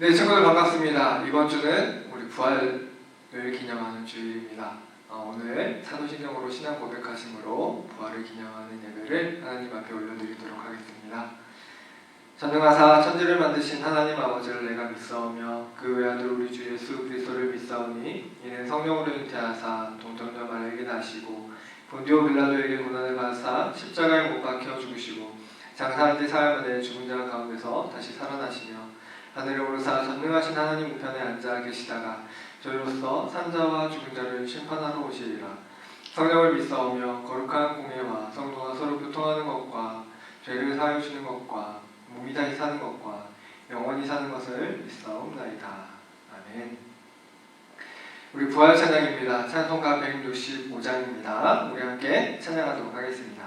네, 친구들 반갑습니다. 이번 주는 우리 부활을 기념하는 주일입니다. 오늘 산도신경으로 신앙 고백하심으로 부활을 기념하는 예배를 하나님 앞에 올려드리도록 하겠습니다. 전능하사 천지를 만드신 하나님 아버지를 내가 믿사오며 그 외아들 우리 주 예수 그리스도를 믿사오니 이는 성령으로 잉태하사 동정녀 마리아에게 나시고 본디오 빌라도에게 고난을 받으사 십자가에 못 박혀 죽으시고 장사한 지 사흘 만에 죽은 자 가운데서 다시 살아나시며 하늘에 오르사 전능하신 하나님 우편에 앉아 계시다가 저희로서 산자와 죽은 자를 심판하러 오시리라. 성령을 믿사오며 거룩한 공예와 성도가 서로 교통하는 것과 죄를 사하여 주는 것과 몸이 다시 사는 것과 영원히 사는 것을 믿사옵나이다. 아멘. 우리 부활 찬양입니다. 찬송가 165장입니다. 우리 함께 찬양하도록 하겠습니다.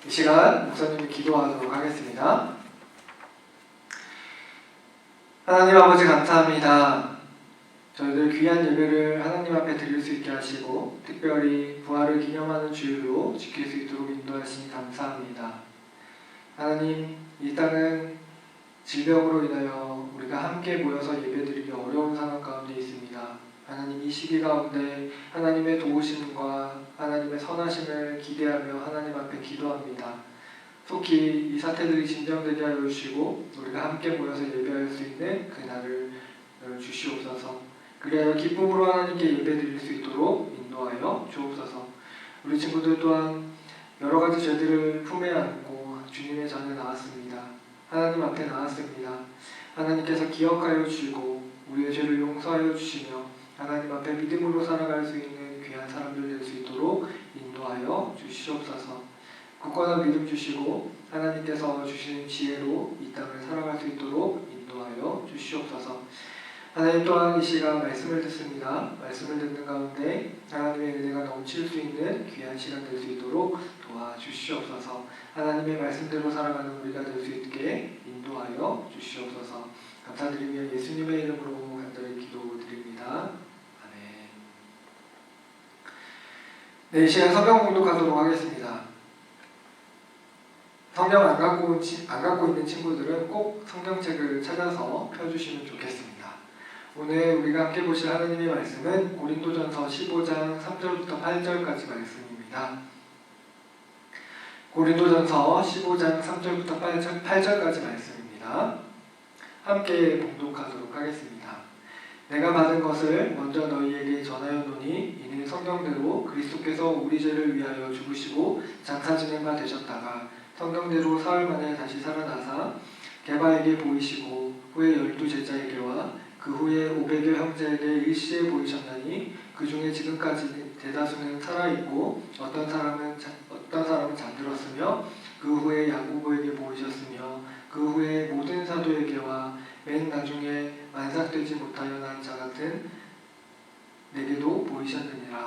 이 시간 목사님이 기도하도록 하겠습니다. 하나님 아버지 감사합니다. 저희들 귀한 예배를 하나님 앞에 드릴 수 있게 하시고 특별히 부활을 기념하는 주일로 지킬 수 있도록 인도하시니 감사합니다. 하나님, 이 땅은 질병으로 인하여 우리가 함께 모여서 예배드리기 어려운 상황 가운데 있습니다. 하나님, 이 시기 가운데 하나님의 도우심과 하나님의 선하심을 기대하며 하나님 앞에 기도합니다. 속히 이 사태들이 진정되게 하여 주시고 우리가 함께 모여서 예배할 수 있는 그날을 주시옵소서. 그리하여 기쁨으로 하나님께 예배드릴 수 있도록 인도하여 주옵소서. 우리 친구들 또한 여러 가지 죄들을 품에 안고 주님의 전에 나왔습니다. 하나님 앞에 나왔습니다. 하나님께서 기억하여 주시고 우리의 죄를 용서하여 주시며 하나님 앞에 믿음으로 살아갈 수 있는 귀한 사람들 될 수 있도록 인도하여 주시옵소서. 그 굳건한 믿음 주시고 하나님께서 주시는 지혜로 이 땅을 살아갈 수 있도록 인도하여 주시옵소서. 하나님 또한 이 시간 말씀을 듣습니다. 말씀을 듣는 가운데 하나님의 은혜가 넘칠 수 있는 귀한 시간 될 수 있도록 도와주시옵소서. 하나님의 말씀대로 살아가는 우리가 될 수 있게 인도하여 주시옵소서. 감사드리며 예수님의 이름으로 간절히 기도드립니다. 아멘. 네, 이 시간 성경 공독하도록 하겠습니다. 성경 안 갖고 있는 친구들은 꼭 성경책을 찾아서 펴주시면 좋겠습니다. 오늘 우리가 함께 보실 하나님의 말씀은 고린도전서 15장 3절부터 8절까지 말씀입니다. 고린도전서 15장 3절부터 8절까지 말씀입니다. 함께 봉독하도록 하겠습니다. 내가 받은 것을 먼저 너희에게 전하였노니 이는 성경대로 그리스도께서 우리 죄를 위하여 죽으시고 장사 지낸 바 되셨다가 성경대로 사흘 만에 다시 살아나사 게바에게 보이시고 후에 12제자에게와 그 후에 500여 형제에게 일시에 보이셨나니 그 중에 지금까지 대다수는 살아있고 어떤 사람은 잠들었으며 그 후에 야고보에게 보이셨으며 그 후에 모든 사도에게와 맨 나중에 만삭되지 못하여 난 자 같은 내게도 보이셨느니라.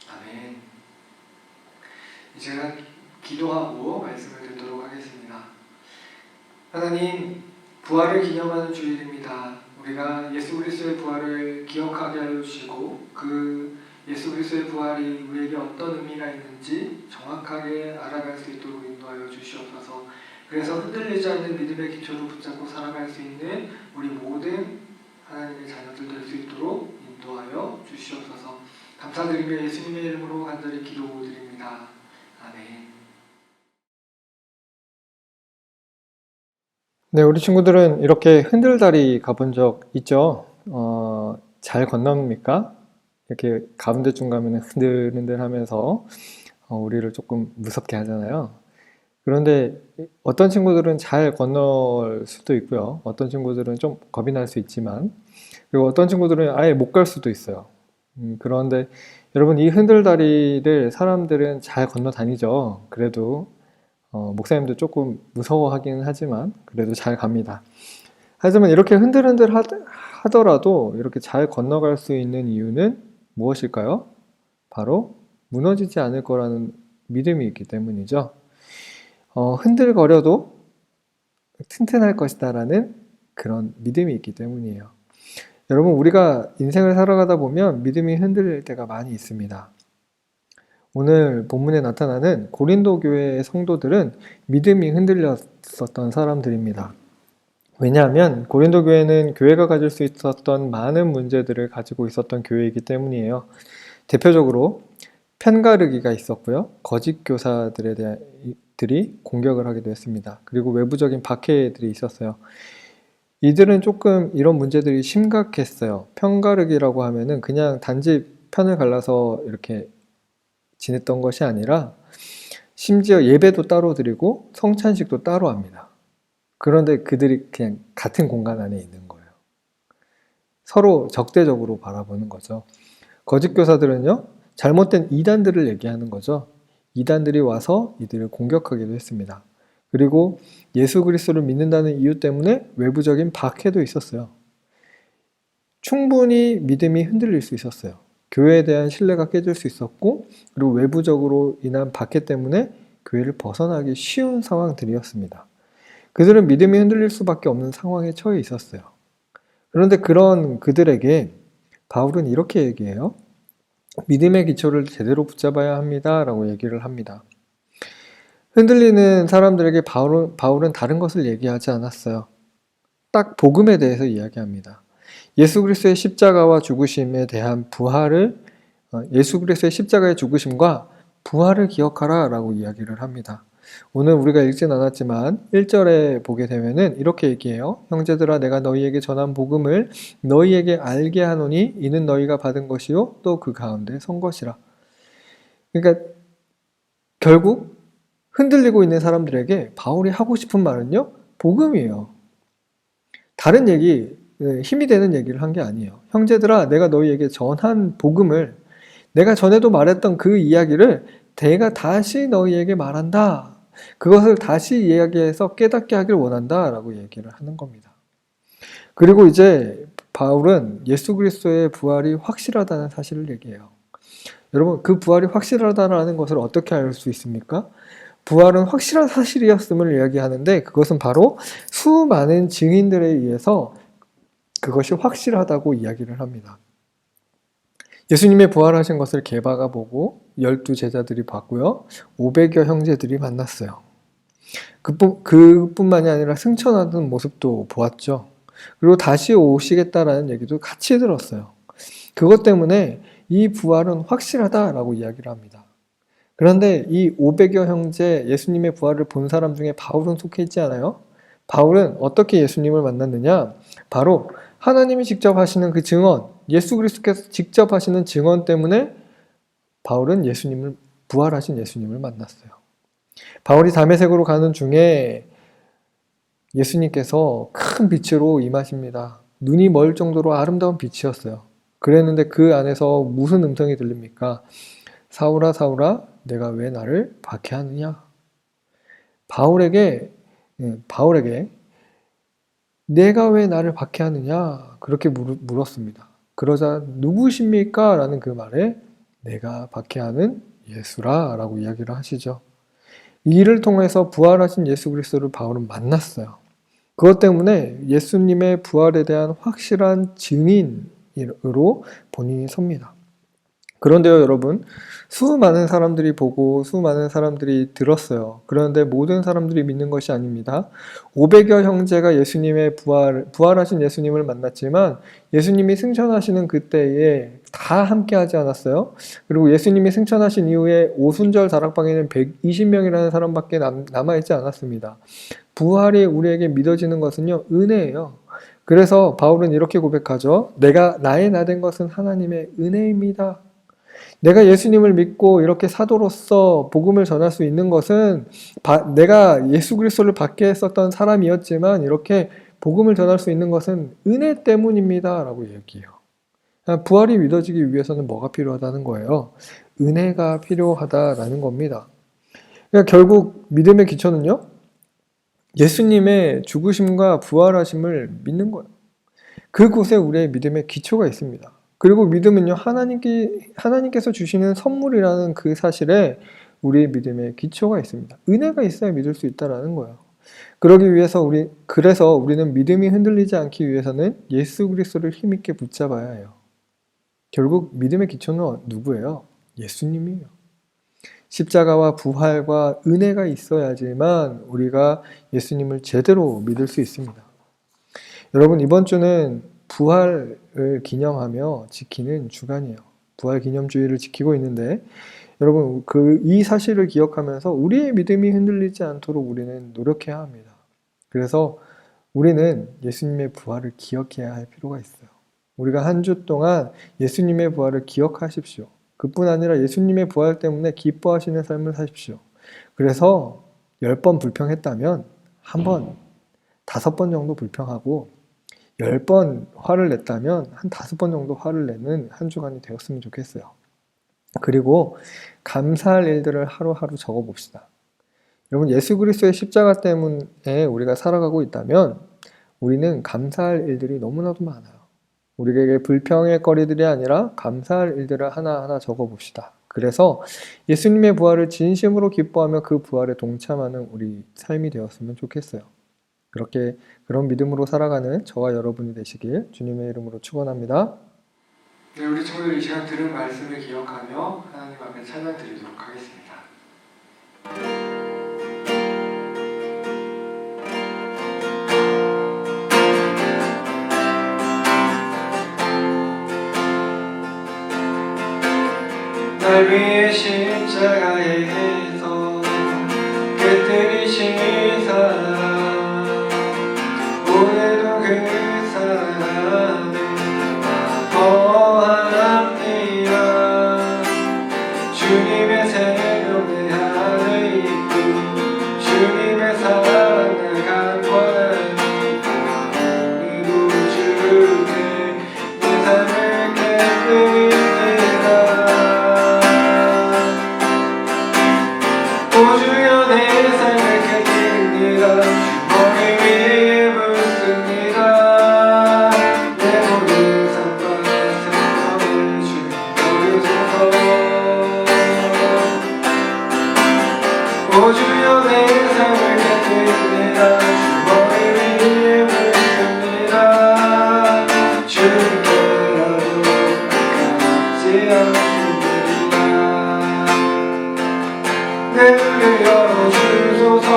아멘. 이제 기도하고 말씀을 듣도록 하겠습니다. 하나님, 부활을 기념하는 주일입니다. 우리가 예수 그리스도의 부활을 기억하게 하여 주시고 그 예수 그리스도의 부활이 우리에게 어떤 의미가 있는지 정확하게 알아갈 수 있도록 인도하여 주시옵소서. 그래서 흔들리지 않는 믿음의 기초로 붙잡고 살아갈 수 있는 우리 모든 하나님의 자녀들 될 수 있도록 인도하여 주시옵소서. 감사드리며 예수님의 이름으로 간절히 기도드립니다. 아멘. 네, 우리 친구들은 이렇게 흔들다리 가본 적 있죠? 잘 건넙니까? 이렇게 가운데쯤 가면 흔들흔들 하면서 우리를 조금 무섭게 하잖아요. 그런데 어떤 친구들은 잘 건널 수도 있고요. 어떤 친구들은 좀 겁이 날 수 있지만, 그리고 어떤 친구들은 아예 못 갈 수도 있어요. 그런데 여러분, 이 흔들다리를 사람들은 잘 건너 다니죠. 그래도 목사님도 조금 무서워하긴 하지만 그래도 잘 갑니다. 하지만 이렇게 흔들흔들 하더라도 이렇게 잘 건너갈 수 있는 이유는 무엇일까요? 바로 무너지지 않을 거라는 믿음이 있기 때문이죠. 흔들거려도 튼튼할 것이다 라는 그런 믿음이 있기 때문이에요. 여러분, 우리가 인생을 살아가다 보면 믿음이 흔들릴 때가 많이 있습니다. 오늘 본문에 나타나는 고린도 교회의 성도들은 믿음이 흔들렸었던 사람들입니다. 왜냐하면 고린도 교회는 교회가 가질 수 있었던 많은 문제들을 가지고 있었던 교회이기 때문이에요. 대표적으로 편가르기가 있었고요. 거짓 교사들이 공격을 하기도 했습니다. 그리고 외부적인 박해들이 있었어요. 이들은 조금 이런 문제들이 심각했어요. 편가르기라고 하면은 그냥 단지 편을 갈라서 이렇게 지냈던 것이 아니라 심지어 예배도 따로 드리고 성찬식도 따로 합니다. 그런데 그들이 그냥 같은 공간 안에 있는 거예요. 서로 적대적으로 바라보는 거죠. 거짓 교사들은요, 잘못된 이단들을 얘기하는 거죠. 이단들이 와서 이들을 공격하기도 했습니다. 그리고 예수 그리스도를 믿는다는 이유 때문에 외부적인 박해도 있었어요. 충분히 믿음이 흔들릴 수 있었어요. 교회에 대한 신뢰가 깨질 수 있었고, 그리고 외부적으로 인한 박해 때문에 교회를 벗어나기 쉬운 상황들이었습니다. 그들은 믿음이 흔들릴 수밖에 없는 상황에 처해 있었어요. 그런데 그런 그들에게 바울은 이렇게 얘기해요. 믿음의 기초를 제대로 붙잡아야 합니다 라고 얘기를 합니다. 흔들리는 사람들에게 바울은 다른 것을 얘기하지 않았어요. 딱 복음에 대해서 이야기합니다. 예수 그리스도의 십자가와 죽으심에 대한 예수 그리스도의 십자가의 죽으심과 부활을 기억하라 라고 이야기를 합니다. 오늘 우리가 읽진 않았지만 1절에 보게 되면은 이렇게 얘기해요. 형제들아, 내가 너희에게 전한 복음을 너희에게 알게 하노니 이는 너희가 받은 것이요 또 그 가운데 선 것이라. 그러니까 결국 흔들리고 있는 사람들에게 바울이 하고 싶은 말은요, 복음이에요. 다른 얘기, 힘이 되는 얘기를 한 게 아니에요. 형제들아, 내가 너희에게 전한 복음을, 내가 전에도 말했던 그 이야기를 내가 다시 너희에게 말한다 그것을 다시 이야기해서 깨닫게 하길 원한다라고 얘기를 하는 겁니다. 그리고 이제 바울은 예수 그리스도의 부활이 확실하다는 사실을 얘기해요. 여러분, 그 부활이 확실하다는 것을 어떻게 알 수 있습니까? 부활은 확실한 사실이었음을 이야기하는데 그것은 바로 수많은 증인들에 의해서 그것이 확실하다고 이야기를 합니다. 예수님의 부활하신 것을 게바가 보고 12제자들이 봤고요. 500여 형제들이 만났어요. 그뿐만이 아니라 승천하는 모습도 보았죠. 그리고 다시 오시겠다라는 얘기도 같이 들었어요. 그것 때문에 이 부활은 확실하다라고 이야기를 합니다. 그런데 이 500여 형제 예수님의 부활을 본 사람 중에 바울은 속해 있지 않아요? 바울은 어떻게 예수님을 만났느냐? 바로 하나님이 직접 하시는 그 증언, 예수 그리스도께서 직접 하시는 증언 때문에 바울은 부활하신 예수님을 만났어요. 바울이 다메섹으로 가는 중에 예수님께서 큰 빛으로 임하십니다. 눈이 멀 정도로 아름다운 빛이었어요. 그랬는데 그 안에서 무슨 음성이 들립니까? 사울아, 사울아, 내가 왜 나를 박해하느냐? 바울에게 내가 왜 나를 박해하느냐? 그렇게 물었습니다. 그러자 누구십니까? 라는 그 말에 내가 박해하는 예수라 라고 이야기를 하시죠. 이 일을 통해서 부활하신 예수 그리스도를 바울은 만났어요. 그것 때문에 예수님의 부활에 대한 확실한 증인으로 본인이 섭니다. 그런데요, 여러분, 수많은 사람들이 보고 수많은 사람들이 들었어요. 그런데 모든 사람들이 믿는 것이 아닙니다. 500여 형제가 부활하신 예수님을 만났지만 예수님이 승천하시는 그때에 다 함께 하지 않았어요. 그리고 예수님이 승천하신 이후에 오순절 다락방에는 120명이라는 사람밖에 남아있지 않았습니다. 부활이 우리에게 믿어지는 것은요, 은혜예요. 그래서 바울은 이렇게 고백하죠. 나의 나 된 것은 하나님의 은혜입니다. 내가 예수님을 믿고 이렇게 사도로서 복음을 전할 수 있는 것은 내가 예수 그리스도를 받게 했었던 사람이었지만 이렇게 복음을 전할 수 있는 것은 은혜 때문입니다 라고 얘기해요. 부활이 믿어지기 위해서는 뭐가 필요하다는 거예요? 은혜가 필요하다라는 겁니다. 그러니까 결국 믿음의 기초는요, 예수님의 죽으심과 부활하심을 믿는 거예요. 그곳에 우리의 믿음의 기초가 있습니다. 그리고 믿음은요, 하나님께서 주시는 선물이라는 그 사실에 우리의 믿음의 기초가 있습니다. 은혜가 있어야 믿을 수 있다는 거예요. 그래서 우리는 믿음이 흔들리지 않기 위해서는 예수 그리스도를 힘있게 붙잡아야 해요. 결국 믿음의 기초는 누구예요? 예수님이에요. 십자가와 부활과 은혜가 있어야지만 우리가 예수님을 제대로 믿을 수 있습니다. 여러분, 이번 주는 부활을 기념하며 지키는 주간이에요. 부활 기념주의를 지키고 있는데 여러분, 이 사실을 기억하면서 우리의 믿음이 흔들리지 않도록 우리는 노력해야 합니다. 그래서 우리는 예수님의 부활을 기억해야 할 필요가 있어요. 우리가 한 주 동안 예수님의 부활을 기억하십시오. 그뿐 아니라 예수님의 부활 때문에 기뻐하시는 삶을 사십시오. 그래서 10번 불평했다면 한 번, 5번 정도 불평하고 10번 화를 냈다면 한 5번 정도 화를 내는 한 주간이 되었으면 좋겠어요. 그리고 감사할 일들을 하루하루 적어봅시다. 여러분, 예수 그리스도의 십자가 때문에 우리가 살아가고 있다면 우리는 감사할 일들이 너무나도 많아요. 우리에게 불평의 거리들이 아니라 감사할 일들을 하나하나 적어봅시다. 그래서 예수님의 부활을 진심으로 기뻐하며 그 부활에 동참하는 우리 삶이 되었으면 좋겠어요. 그런 믿음으로 살아가는 저와 여러분이 되시길 주님의 이름으로 축원합니다. 네, 우리 친구들 이 시간 들은 말씀을 기억하며 하나님 앞에 찬양 드리도록 하겠습니다. 날 위해 십자가에서 깨뜨리신 사랑, 오늘도 그 사랑을 거합니다. 주님의 생명의 하늘 있고 주님의 사랑을 간구하니까 오늘도 주께 내 삶을 깨뜨립니다. 오 주여 내 삶을 주머니 위에 묻습니다. 내 모든 삶과 생명을 주님 거두소서. 오 주여 내 삶을 깨뜨립니다. 주머니 위에 묻습니다. 주님께라도 아깝지 않습니다. 내 눈을 열어주소서.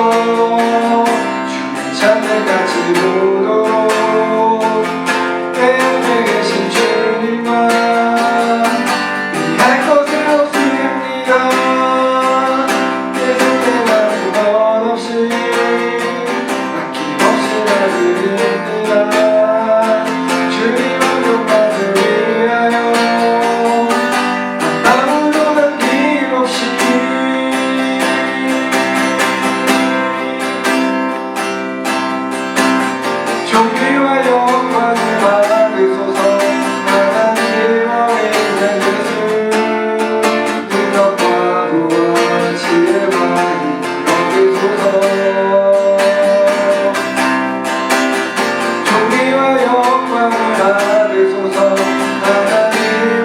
주의 찬양같이 보도록 내 옆에 계신 주님만 위할 것은 없습니다. 내 손에만 건 없이 아낌없이 나 드립니다. 주님 영광을 위하여 한 방울도 남김없이 존귀와 영광을 받으소서. 하나님 어린 예수 능력과 구원 지혜와 힘을 얻으소서. 존귀와 영광을 받으소서. 하나님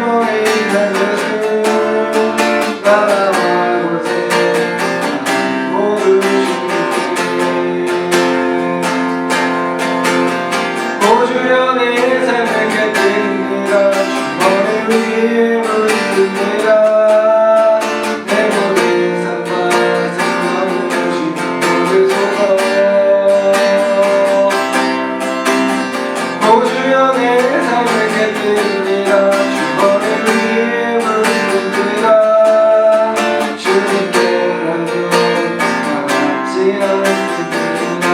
어린 예수 나라와 권세 모두 주님께. 오 주여 내 삶을 깨뜨립니다. 주머니 위에 묻습니다. 내 모든 삶과 생명을 주님 거두소서. 오 주여 내 삶을 깨뜨립니다. 주머니 위에 묻습니다. 주님께라도 아깝지 않습니다.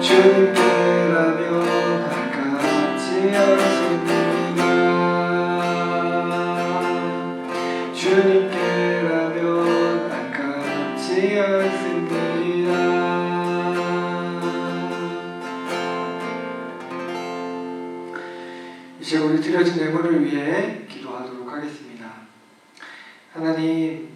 주님께라면 아깝지 않습니다. 주님께라면 아깝지 않습니다. 이제 우리 드려진 예물을 위해 기도하도록 하겠습니다. 하나님,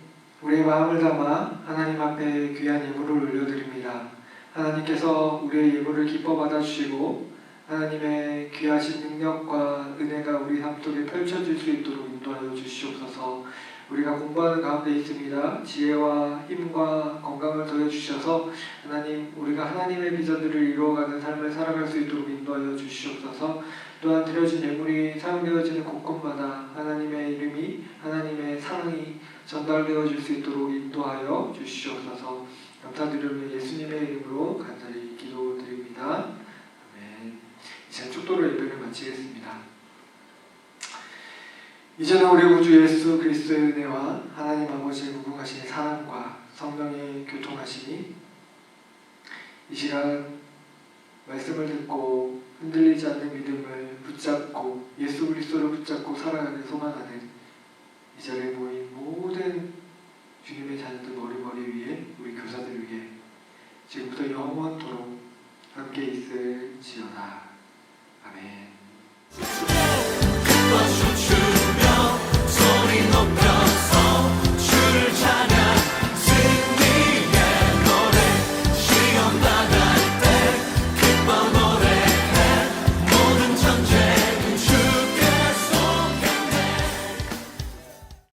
우리의 마음을 담아 하나님 앞에 귀한 예물을 올려드립니다. 하나님께서 우리의 예물을 기뻐 받아주시고 하나님의 귀하신 능력과 은혜가 우리 삶 속에 펼쳐질 수 있도록 인도하여 주시옵소서. 우리가 공부하는 가운데 있습니다. 지혜와 힘과 건강을 더해주셔서 하나님, 우리가 하나님의 비전들을 이루어가는 삶을 살아갈 수 있도록 인도하여 주시옵소서. 또한 드려진 예물이 사용되어지는 곳곳마다 하나님의 이름이, 하나님의 사랑이 전달되어질 수 있도록 인도하여 주시옵소서. 감사드리며 예수님의 이름으로 간절히 기도드립니다. 아멘. 이제 축도로 예배를 마치겠습니다. 이제는 우리 구주 예수 그리스도의 은혜와 하나님 아버지의 무궁하신 사랑과 성령의 교통하심이 이 시간 말씀을 듣고 흔들리지 않는 믿음을 붙잡고 예수 그리스도를 붙잡고 살아가는 소망하는